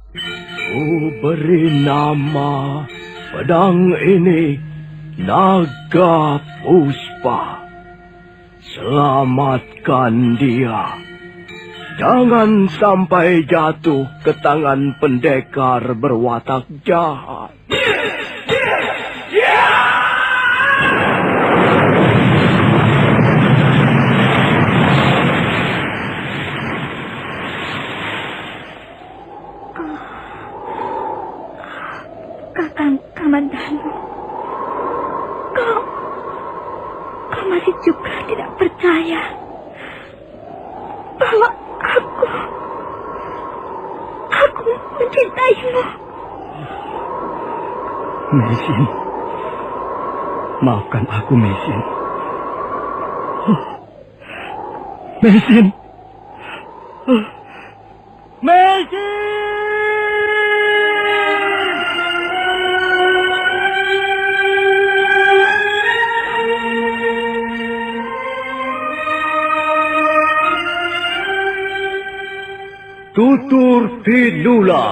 Ku beri nama pedang ini Naga Puspa. Selamatkan dia. Jangan sampai jatuh ke tangan pendekar berwatak jahat. Kakang Kamandanu, kau masih juga tidak percaya bahwa aku mencintaimu. Mesin, maafkan aku, Mesin. Mesin. Mesin! Tutur Pinula.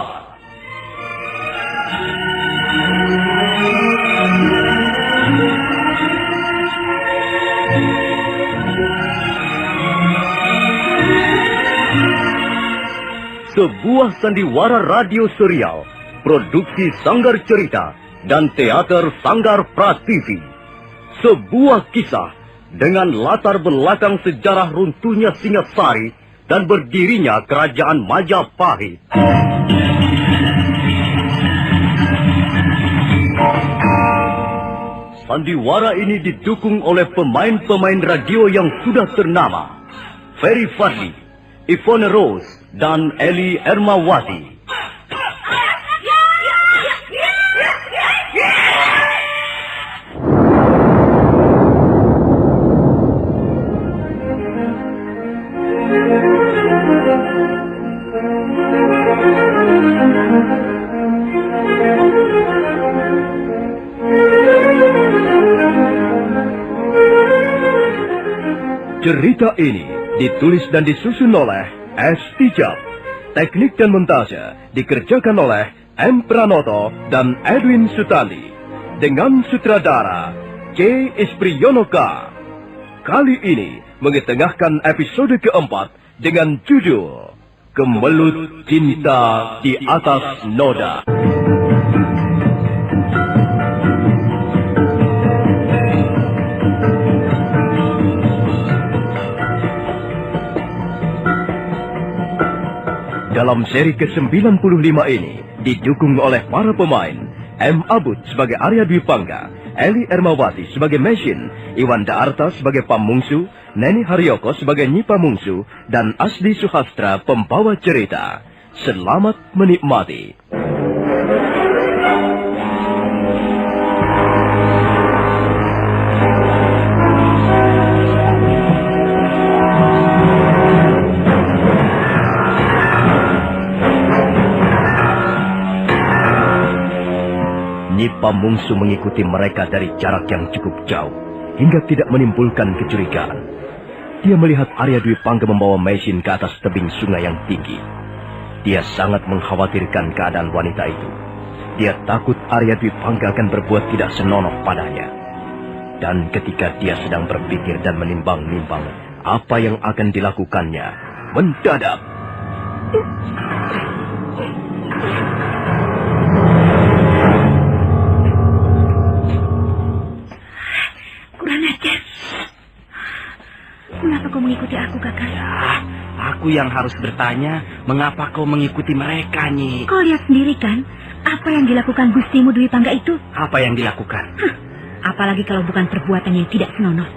Sebuah sandiwara radio serial, produksi Sanggar Cerita dan Teater Sanggar Prativi. Sebuah kisah dengan latar belakang sejarah runtuhnya Singasari dan berdirinya Kerajaan Majapahit. Sandiwara ini didukung oleh pemain-pemain radio yang sudah ternama. Ferry Fadli, Ivone Rose, dan Eli Ermawati. Cerita ini ditulis dan disusun oleh S. Tijab. Teknik dan montase dikerjakan oleh M. Pranoto dan Edwin Sutali. Dengan sutradara C. Ispriyonoka. Kali ini mengetengahkan episode keempat dengan judul Kemelut Cinta di Atas Noda. Dalam seri ke-95 ini didukung oleh para pemain M. Abud sebagai Arya Dwi Pangga, Eli Ermawati sebagai Mesin, Iwan Daarta sebagai Pamungsu, Neni Haryoko sebagai Nyi Pamungsu, dan Asdi Suhastra pembawa cerita. Selamat menikmati. Nyi Pamungsu mengikuti mereka dari jarak yang cukup jauh, hingga tidak menimbulkan kecurigaan. Dia melihat Arya Dwi Pangga membawa Mesin ke atas tebing sungai yang tinggi. Dia sangat mengkhawatirkan keadaan wanita itu. Dia takut Arya Dwi Pangga akan berbuat tidak senonoh padanya. Dan ketika dia sedang berpikir dan menimbang-nimbang apa yang akan dilakukannya, mendadak Mengapa kau mengikuti aku, Kakak? Ya, aku yang harus bertanya, mengapa kau mengikuti mereka, Nyi? Kau lihat sendiri kan, apa yang dilakukan Gustimu Dwi Pangga itu? Apa yang dilakukan? Apalagi kalau bukan perbuatan yang tidak senonoh.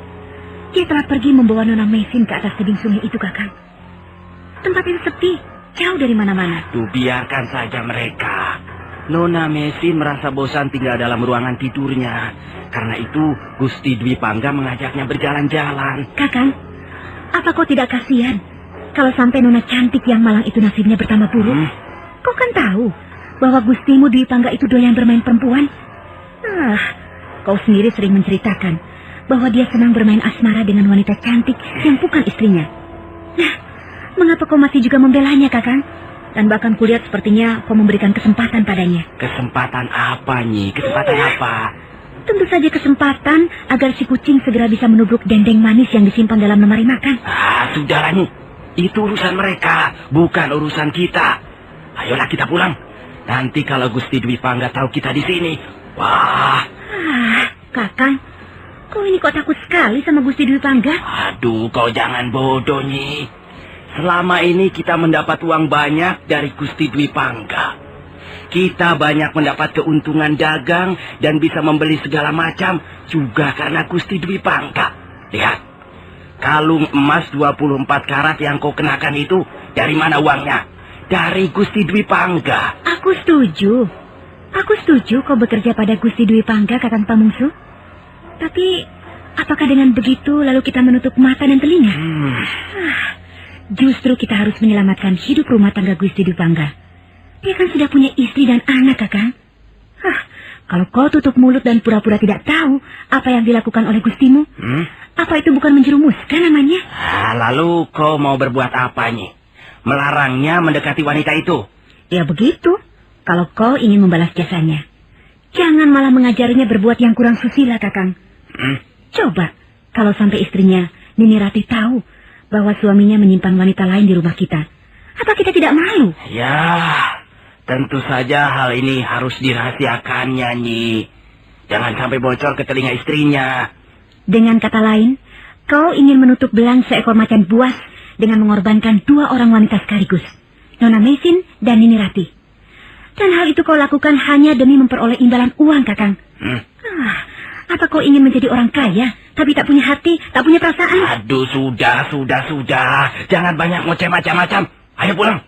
Dia telah pergi membawa Nona Mesin ke atas tebing sungai itu, Kakak. Tempat itu sepi, jauh dari mana-mana. Tuh, biarkan saja mereka. Nona Mesin merasa bosan tinggal dalam ruangan tidurnya. Karena itu, Gusti Dwi Pangga mengajaknya berjalan-jalan. Kakang, apa kau tidak kasihan kalau sampai Nona cantik yang malang itu nasibnya bertambah buruk? Kau kan tahu bahwa Gustimu Dwi Pangga itu doyan bermain perempuan. Kau sendiri sering menceritakan bahwa dia senang bermain asmara dengan wanita cantik yang bukan istrinya. Nah, mengapa kau masih juga membelanya, Kakang? Dan bahkan kulihat sepertinya kau memberikan kesempatan padanya. Kesempatan apa, Nyi? Kesempatan apa? Tentu saja kesempatan agar si kucing segera bisa menubruk dendeng manis yang disimpan dalam lemari makan. Sudahlah, Nyi. Itu urusan mereka, bukan urusan kita. Ayolah kita pulang. Nanti kalau Gusti Dwi Pangga tahu kita di sini, wah. Kakang, kau ini kok takut sekali sama Gusti Dwi Pangga? Aduh, kau jangan bodoh, Nyi. Selama ini kita mendapat uang banyak dari Gusti Dwi Pangga. Kita banyak mendapat keuntungan dagang dan bisa membeli segala macam juga karena Gusti Dwi Pangga. Lihat, kalung emas 24 karat yang kau kenakan itu dari mana uangnya? Dari Gusti Dwi Pangga. Aku setuju. Aku setuju kau bekerja pada Gusti Dwi Pangga, Kakang Pamungsu. Tapi, apakah dengan begitu lalu kita menutup mata dan telinga? Justru kita harus menyelamatkan hidup rumah tangga Gusti Dwi Pangga. Dia kan sudah punya istri dan anak, Kakang. Kalau kau tutup mulut dan pura-pura tidak tahu apa yang dilakukan oleh Gustimu, apa itu bukan menjerumuskan namanya? Lalu kau mau berbuat apa, Nyi? Melarangnya mendekati wanita itu? Ya begitu, kalau kau ingin membalas jasanya. Jangan malah mengajarinya berbuat yang kurang susila, Kakang. Coba, kalau sampai istrinya, Nini Rati tahu bahwa suaminya menyimpan wanita lain di rumah kita. Apa kita tidak malu? Ya, tentu saja hal ini harus dirahasiakannya, Nyi. Jangan sampai bocor ke telinga istrinya. Dengan kata lain, kau ingin menutup belang seekor macan buas dengan mengorbankan 2 orang wanita sekaligus, Nona Mesin dan Nini Rati. Dan hal itu kau lakukan hanya demi memperoleh imbalan uang, Kakang. Apa kau ingin menjadi orang kaya, tapi tak punya hati, tak punya perasaan? Aduh, sudah. Jangan banyak ngoceh macam-macam. Ayo pulang.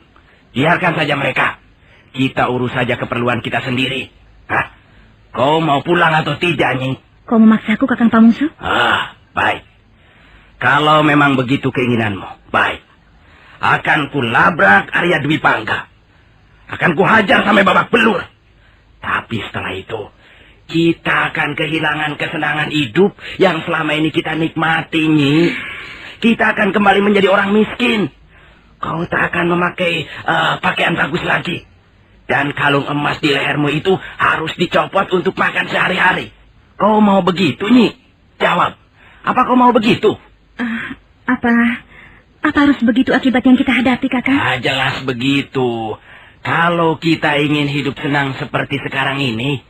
Biarkan saja mereka. Kita urus saja keperluan kita sendiri. Kau mau pulang atau tidak, Nyi? Kau memaksaku, Kakang Pamungsu? Baik. Kalau memang begitu keinginanmu, baik. Akan kulabrak Arya Dwi Pangga. Akan kuhajar sampai babak belur. Tapi setelah itu, kita akan kehilangan kesenangan hidup yang selama ini kita nikmati, Nyi. Kita akan kembali menjadi orang miskin. Kau tak akan memakai pakaian bagus lagi. Dan kalung emas di lehermu itu harus dicopot untuk makan sehari-hari. Kau mau begitu, Nyi? Jawab. Apa kau mau begitu? Apa harus begitu akibat yang kita hadapi, Kakang? Jelas begitu. Kalau kita ingin hidup senang seperti sekarang ini,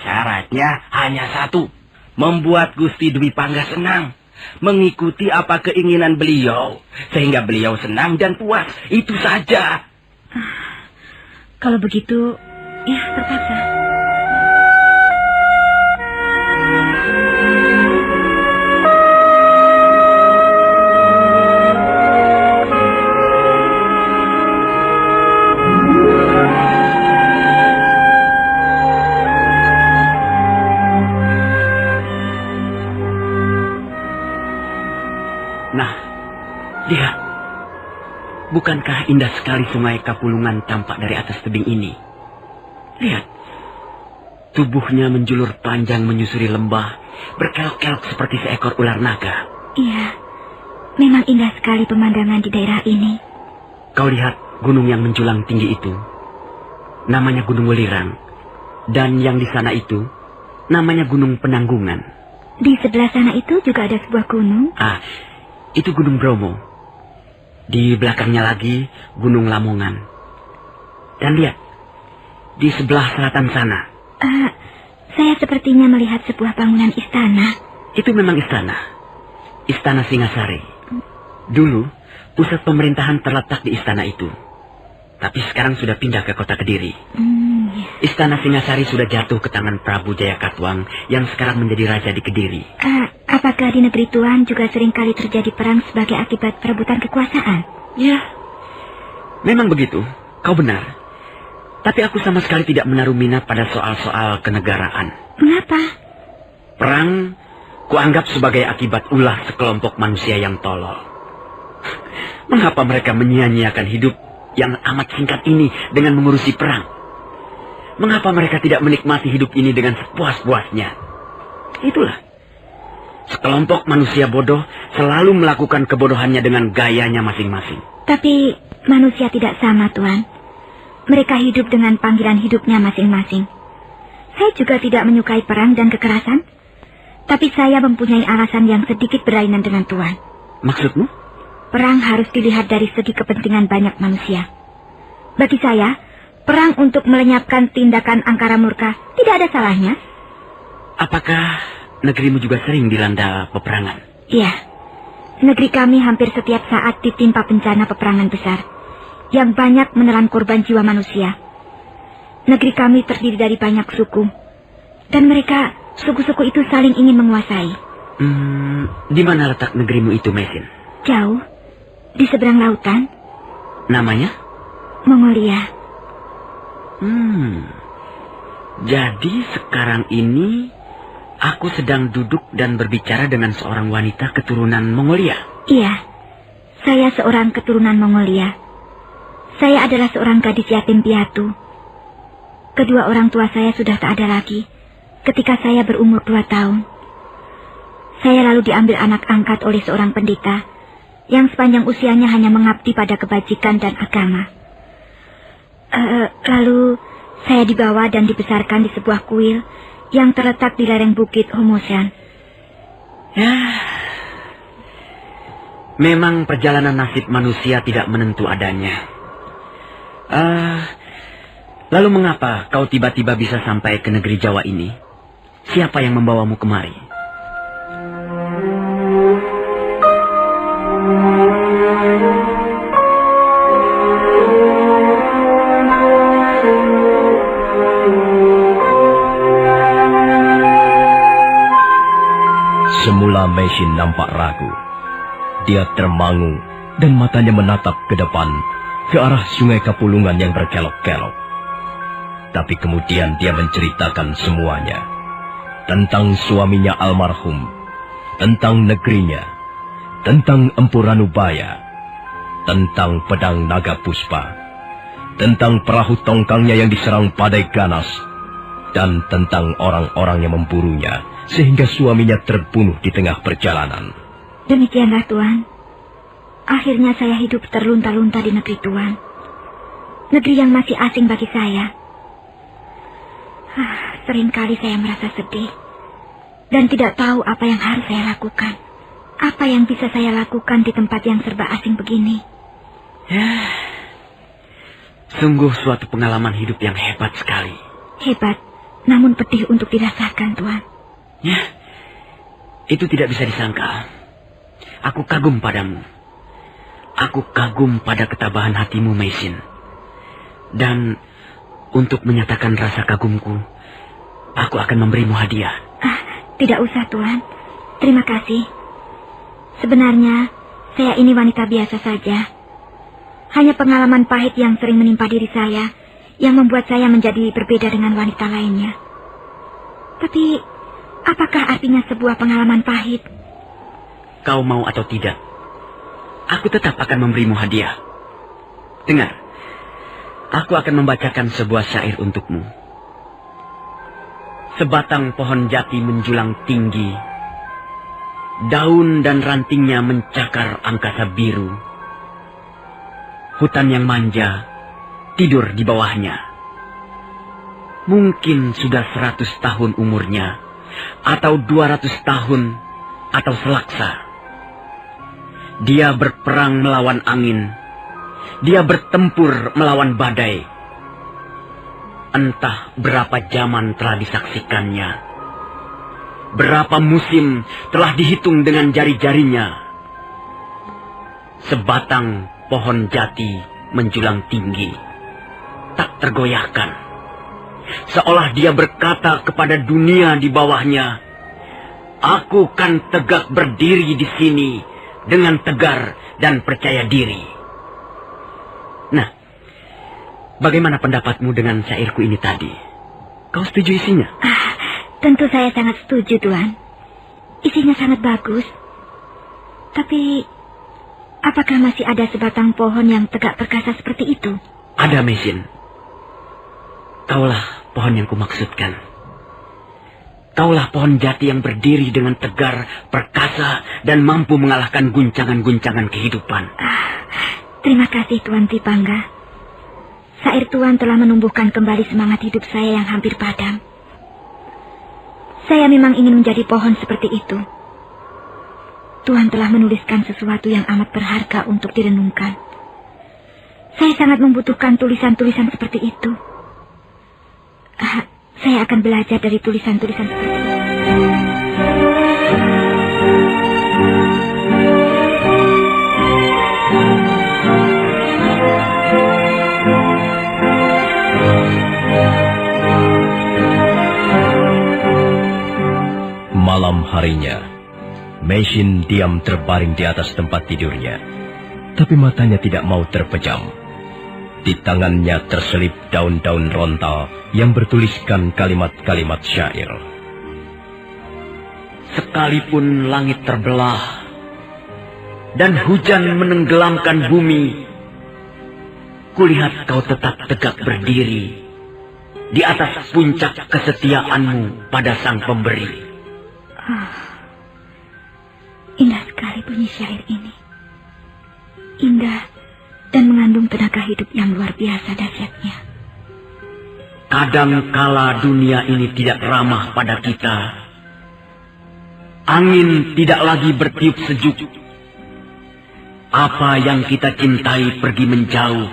syaratnya hanya satu. Membuat Gusti Dwi Pangga senang. Mengikuti apa keinginan beliau. Sehingga beliau senang dan puas. Itu saja. Kalau begitu, ya terpaksa. Lihat, bukankah indah sekali sungai Kapulungan tampak dari atas tebing ini? Lihat, tubuhnya menjulur panjang menyusuri lembah, berkelok-kelok seperti seekor ular naga. Iya, memang indah sekali pemandangan di daerah ini. Kau lihat gunung yang menjulang tinggi itu, namanya Gunung Welirang. Dan yang di sana itu, namanya Gunung Penanggungan. Di sebelah sana itu juga ada sebuah gunung. Itu Gunung Bromo. Di belakangnya lagi Gunung Lamongan. Dan lihat, di sebelah selatan sana. Saya sepertinya melihat sebuah bangunan istana. Itu memang istana. Istana Singasari. Dulu, pusat pemerintahan terletak di istana itu. Tapi sekarang sudah pindah ke kota Kediri. Istana Singasari sudah jatuh ke tangan Prabu Jayakatwang yang sekarang menjadi raja di Kediri. Apakah di negeri Tuan juga seringkali terjadi perang sebagai akibat perebutan kekuasaan? Ya, memang begitu. Kau benar. Tapi aku sama sekali tidak menaruh minat pada soal-soal kenegaraan. Mengapa? Perang kuanggap sebagai akibat ulah sekelompok manusia yang tolol. Mengapa mereka menyia-nyiakan hidup yang amat singkat ini dengan mengurusi perang? Mengapa mereka tidak menikmati hidup ini dengan sepuas-puasnya? Itulah. Sekelompok manusia bodoh selalu melakukan kebodohannya dengan gayanya masing-masing. Tapi Manusia tidak sama, Tuan. Mereka hidup dengan panggilan hidupnya masing-masing. Saya juga tidak menyukai perang dan kekerasan. Tapi saya mempunyai alasan yang sedikit berlainan dengan Tuan. Maksudmu? Perang harus dilihat dari segi kepentingan banyak manusia. Bagi saya, perang untuk melenyapkan tindakan angkara murka tidak ada salahnya. Apakah negerimu juga sering dilanda peperangan? Iya. Negeri kami hampir setiap saat ditimpa bencana peperangan besar yang banyak menelan korban jiwa manusia. Negeri kami terdiri dari banyak suku, dan mereka, suku-suku itu saling ingin menguasai. Di mana letak negerimu itu, Mesin? Jauh, di seberang lautan. Namanya? Mongolia. Jadi sekarang ini aku sedang duduk dan berbicara dengan seorang wanita keturunan Mongolia. Iya, saya seorang keturunan Mongolia. Saya adalah seorang gadis yatim piatu. Kedua orang tua saya sudah tak ada lagi ketika saya berumur 2 tahun. Saya lalu diambil anak angkat oleh seorang pendeta yang sepanjang usianya hanya mengabdi pada kebajikan dan agama. Lalu saya dibawa dan dibesarkan di sebuah kuil yang terletak di lereng bukit Homoshan. Ya, memang perjalanan nasib manusia tidak menentu adanya. Lalu mengapa kau tiba-tiba bisa sampai ke negeri Jawa ini? Siapa yang membawamu kemari? Semula Mesin nampak ragu. Dia termangu dan matanya menatap ke depan, ke arah sungai Kapulungan yang berkelok-kelok. Tapi kemudian dia menceritakan semuanya. Tentang suaminya almarhum, tentang negerinya, tentang Empu Ranubaya, tentang pedang naga puspa, tentang perahu tongkangnya yang diserang badai ganas, dan tentang orang-orang yang memburunya, sehingga suaminya terbunuh di tengah perjalanan. Demikianlah, Tuan. Akhirnya saya hidup terlunta-lunta di negeri Tuan. Negeri yang masih asing bagi saya. Seringkali saya merasa sedih dan tidak tahu apa yang harus saya lakukan. Apa yang bisa saya lakukan di tempat yang serba asing begini? Ya, sungguh suatu pengalaman hidup yang hebat sekali. Hebat, namun pedih untuk dirasakan, Tuan. Ya, itu tidak bisa disangka. Aku kagum padamu. Aku kagum pada ketabahan hatimu, Mesin. Dan untuk menyatakan rasa kagumku, aku akan memberimu hadiah. Tidak usah, Tuan. Terima kasih. Sebenarnya, saya ini wanita biasa saja. Hanya pengalaman pahit yang sering menimpa diri saya yang membuat saya menjadi berbeda dengan wanita lainnya. Tapi, apakah artinya sebuah pengalaman pahit? Kau mau atau tidak, aku tetap akan memberimu hadiah. Dengar, aku akan membacakan sebuah syair untukmu. Sebatang pohon jati menjulang tinggi, daun dan rantingnya mencakar angkasa biru. Hutan yang manja tidur di bawahnya. Mungkin sudah 100 tahun umurnya, atau 200 tahun, atau selaksa. Dia berperang melawan angin. Dia bertempur melawan badai. Entah berapa zaman telah disaksikannya. Berapa musim telah dihitung dengan jari-jarinya. Sebatang pohon jati menjulang tinggi, tak tergoyahkan. Seolah dia berkata kepada dunia di bawahnya, "Aku kan tegak berdiri di sini dengan tegar dan percaya diri." Nah, bagaimana pendapatmu dengan syairku ini tadi? Kau setuju isinya? Tentu saya sangat setuju, Tuan. Isinya sangat bagus. Tapi, apakah masih ada sebatang pohon yang tegak perkasa seperti itu? Ada, Mesin. Kaulah pohon yang kumaksudkan. Kaulah pohon jati yang berdiri dengan tegar, perkasa, dan mampu mengalahkan guncangan-guncangan kehidupan. Terima kasih Tuan Tripangga. Sair Tuan telah menumbuhkan kembali semangat hidup saya yang hampir padam. Saya memang ingin menjadi pohon seperti itu. Tuan telah menuliskan sesuatu yang amat berharga untuk direnungkan. Saya sangat membutuhkan tulisan-tulisan seperti itu. Saya akan belajar dari tulisan-tulisan seperti itu. Malam harinya, Meisin diam terbaring di atas tempat tidurnya, tapi matanya tidak mau terpejam. Di tangannya terselip daun-daun rontal yang bertuliskan kalimat-kalimat syair. Sekalipun langit terbelah dan hujan menenggelamkan bumi, kulihat kau tetap tegak berdiri di atas puncak kesetiaanmu pada Sang Pemberi. Indah sekali bunyi syair ini. Indah dan mengandung tenaga hidup yang luar biasa dahsyatnya. Kadang kala dunia ini tidak ramah pada kita. Angin tidak lagi bertiup sejuk. Apa yang kita cintai pergi menjauh.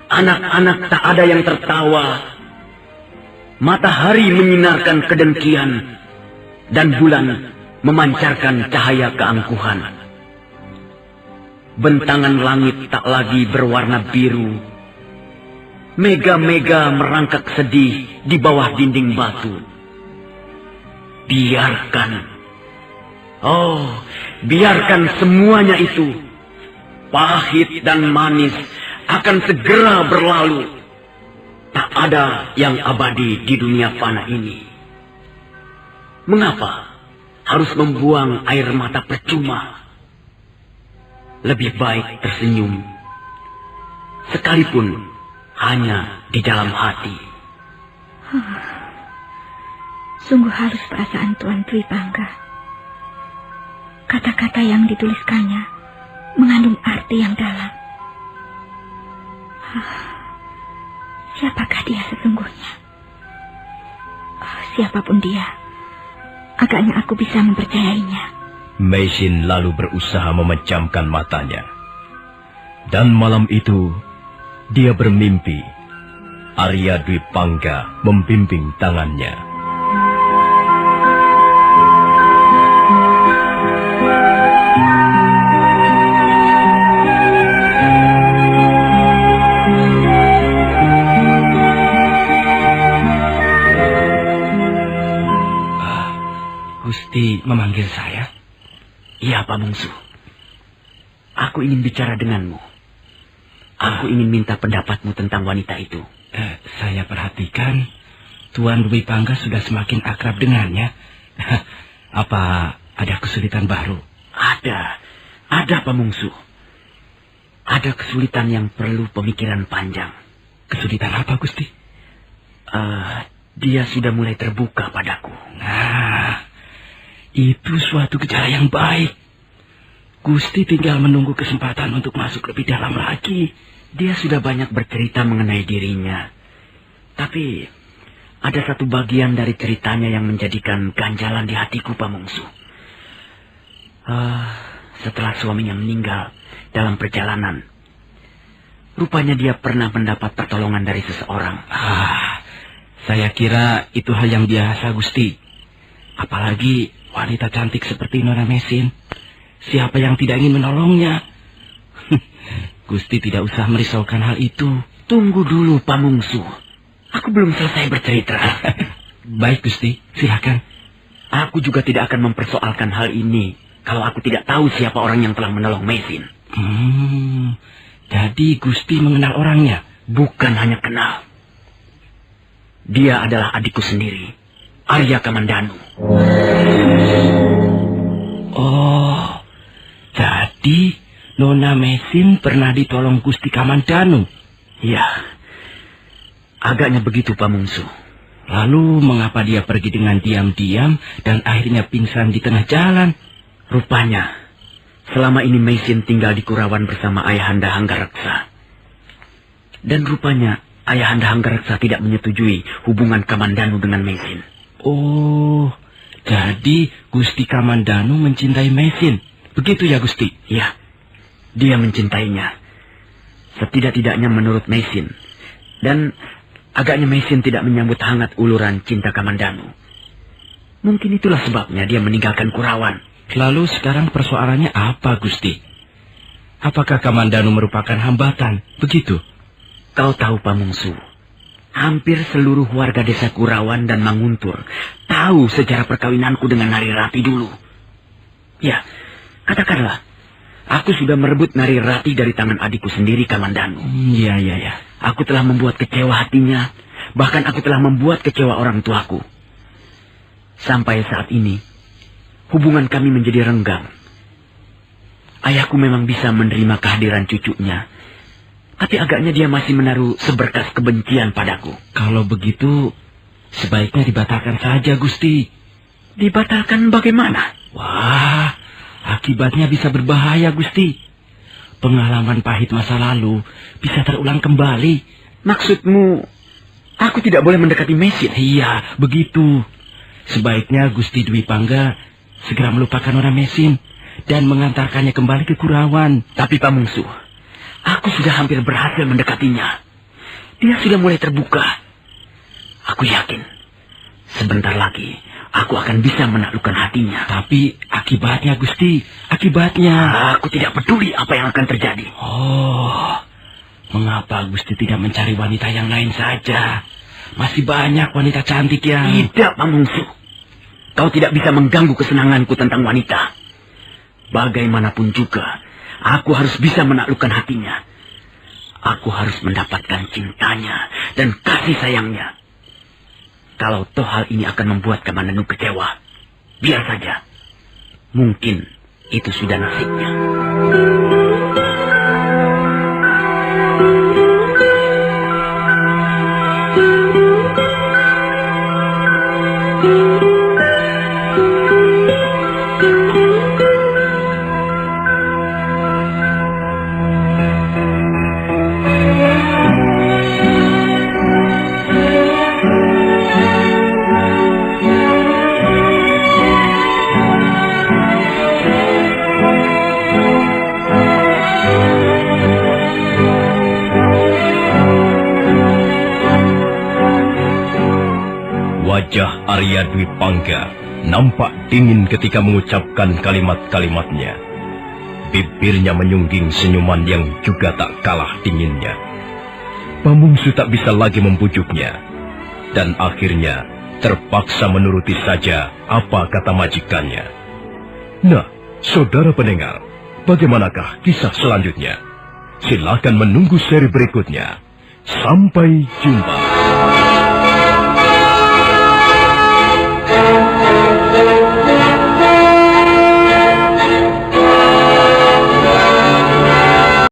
Anak-anak tak ada yang tertawa. Matahari menyinarkan kedengkian. Dan bulan memancarkan cahaya keangkuhan. Bentangan langit tak lagi berwarna biru. Mega-mega merangkak sedih di bawah dinding batu. Biarkan semuanya itu, pahit dan manis, akan segera berlalu. Tak ada yang abadi di dunia fana ini. Mengapa harus membuang air mata percuma? Lebih baik tersenyum, sekalipun hanya di dalam hati. Sungguh halus perasaan Tuan Tripangga. Kata-kata yang dituliskannya mengandung arti yang dalam. Siapakah dia sesungguhnya? Siapapun dia, agaknya aku bisa mempercayainya. Meisin lalu berusaha memejamkan matanya. Dan malam itu, dia bermimpi Arya Dwi Pangga membimbing tangannya. Gusti memanggil saya? Iya, Pak Mungsu. Aku ingin bicara denganmu. Aku ingin minta pendapatmu tentang wanita itu. Saya perhatikan Tuan Dwi Pangga sudah semakin akrab dengannya. Apa ada kesulitan baru? Ada Pak Mungsu. Ada kesulitan yang perlu pemikiran panjang. Kesulitan apa, Gusti? Dia sudah mulai terbuka padaku. Nah, itu suatu gejala yang baik. Gusti tinggal menunggu kesempatan untuk masuk lebih dalam lagi. Dia sudah banyak bercerita mengenai dirinya. Tapi ada satu bagian dari ceritanya yang menjadikan ganjalan di hatiku, Pak Mungsu. Setelah suaminya meninggal dalam perjalanan, rupanya dia pernah mendapat pertolongan dari seseorang. Saya kira itu hal yang biasa, Gusti. Apalagi wanita cantik seperti Nona Meisin. Siapa yang tidak ingin menolongnya? Gusti tidak usah merisaukan hal itu. Tunggu dulu, Pak Mungsu. Aku belum selesai bercerita. Baik, Gusti. Silakan. Aku juga tidak akan mempersoalkan hal ini kalau aku tidak tahu siapa orang yang telah menolong Meisin. Jadi Gusti mengenal orangnya? Bukan hanya kenal. Dia adalah adikku sendiri, Arya Kamandanu. Oh, jadi Nona Meisin pernah ditolong Gusti Kamandanu? Ya, agaknya begitu, Pak Mungsu. Lalu mengapa dia pergi dengan diam-diam dan akhirnya pingsan di tengah jalan? Rupanya selama ini Meisin tinggal di Kurawan bersama Ayahanda Hanggareksa. Dan rupanya Ayahanda Hanggareksa tidak menyetujui hubungan Kamandanu dengan Meisin. Oh, jadi Gusti Kamandanu mencintai Meisin. Begitu ya, Gusti? Ya, dia mencintainya. Setidak-tidaknya menurut Meisin. Dan agaknya Meisin tidak menyambut hangat uluran cinta Kamandanu. Mungkin itulah sebabnya dia meninggalkan Kurawan. Lalu sekarang persoalannya apa, Gusti? Apakah Kamandanu merupakan hambatan? Begitu? Kau tahu, Pamungsu, hampir seluruh warga desa Kurawan dan Manguntur tahu sejarah perkawinanku dengan Narirati dulu. Ya, katakanlah, aku sudah merebut Narirati dari tangan adikku sendiri, Kamandanu. Iya. Aku telah membuat kecewa hatinya, bahkan aku telah membuat kecewa orang tuaku. Sampai saat ini, hubungan kami menjadi renggang. Ayahku memang bisa menerima kehadiran cucunya, tapi agaknya dia masih menaruh seberkas kebencian padaku. Kalau begitu, sebaiknya dibatalkan saja, Gusti. Dibatalkan bagaimana? Wah, akibatnya bisa berbahaya, Gusti. Pengalaman pahit masa lalu bisa terulang kembali. Maksudmu, aku tidak boleh mendekati Meisin? Iya, begitu. Sebaiknya Gusti Dwi Pangga segera melupakan orang Meisin dan mengantarkannya kembali ke Kurawan. Tapi Pamungsu, aku sudah hampir berhasil mendekatinya. Dia sudah mulai terbuka. Aku yakin, sebentar lagi aku akan bisa menaklukkan hatinya. Tapi akibatnya, Gusti, akibatnya. Aku tidak peduli apa yang akan terjadi. Oh, mengapa Gusti tidak mencari wanita yang lain saja? Masih banyak wanita cantik yang... Tidak, Pamungsu. Kau tidak bisa mengganggu kesenanganku tentang wanita. Bagaimanapun juga, aku harus bisa menaklukkan hatinya. Aku harus mendapatkan cintanya dan kasih sayangnya. Kalau toh hal ini akan membuat Kamandanu kecewa, biar saja. Mungkin itu sudah nasibnya. Wajah Arya Dwi Pangga nampak dingin ketika mengucapkan kalimat-kalimatnya. Bibirnya menyungging senyuman yang juga tak kalah dinginnya. Pamungsu tak bisa lagi membujuknya, dan akhirnya terpaksa menuruti saja apa kata majikannya. Nah, saudara pendengar, bagaimanakah kisah selanjutnya? Silakan menunggu seri berikutnya. Sampai jumpa.